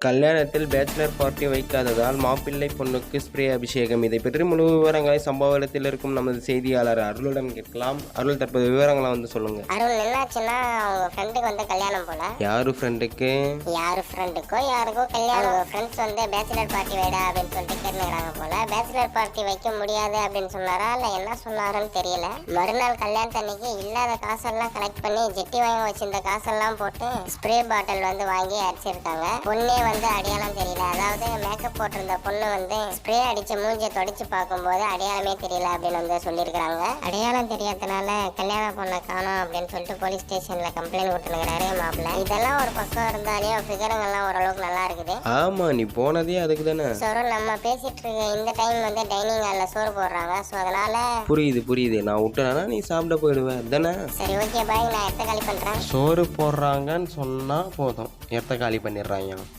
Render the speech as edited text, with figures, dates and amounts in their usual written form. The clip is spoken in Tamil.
கல்யாணத்தில் பேச்சுலர் பார்ட்டி வைக்காததால் மாப்பிள்ளை பொண்ணுக்கு ஸ்ப்ரே அபிஷேகம். இதை பற்றி முழு விவரங்களை சம்பவ இடத்தில் இருக்கும் நமது செய்தியாளர் அருளுடன் கேட்கலாம். அருள், தற்போது விவரங்களை சொல்லுங்க. அருள், என்னாச்சுன்னா அவங்க ஃப்ரெண்டுக்கு கல்யாணம் போல. யாரு ஃப்ரெண்டுக்கு? ஃப்ரெண்டுக்கோ யாருக்கோ கல்யாணம். ஃப்ரெண்ட்ஸ் பேச்சுலர் பார்ட்டி வைடா அப்படின்னு சொல்லிட்டு கேட்டுக்கிறாங்க போல. பேச்சுலர் பார்ட்டி வைக்க முடியாது அப்படின்னு சொன்னாரா இல்ல என்ன சொன்னாருன்னு தெரியல. மறுநாள் கல்யாணத்தன்னைக்கு இல்லாத காசெல்லாம் கலெக்ட் பண்ணி ஜெட்டி வாங்க வச்சிருந்த காசெல்லாம் போட்டு ஸ்ப்ரே பாட்டில் வாங்கி அடிச்சிருக்காங்க. பொண்ணே அடையாளம் தெரியல. அதாவது மேக்கப் போட்டிருந்த பொண்ணு ஸ்ப்ரே அடிச்சு மூஞ்சியை தொடச்சு பார்க்கும்போது அடையாளமே தெரியல அப்படின்னு சொல்லியிருக்காங்க. அடையாளம் தெரியாதனால கல்யாண பொண்ணை காணோம் அப்படின்னு சொல்லிட்டு போலீஸ் ஸ்டேஷன்ல கம்ப்ளைண்ட் கொடுத்துருக்காரு மாப்பிள்ள. இதெல்லாம் ஒரு பக்கம் இருந்தாலும் ஃபிகருங்கெல்லாம் ஓரளவுக்கு நல்லா இருக்குது. ஆமா, நீ போனதே அதுக்கு தானே. சோறு நம்ம பேசிட்டு இருக்க இந்த டைம் டைனிங் ஹால்ல சோறு போடுறாங்க. ஸோ அதனால புரியுது. நான் விட்டேனா நீ சாப்பிட போயிடுவேன் தானே. சரி, ஓகே பாய், நான் எடுத்து காலி பண்றேன். சோறு போடுறாங்கன்னு சொன்னா போதும், எடுத்த காலி பண்ணிடுறாங்க.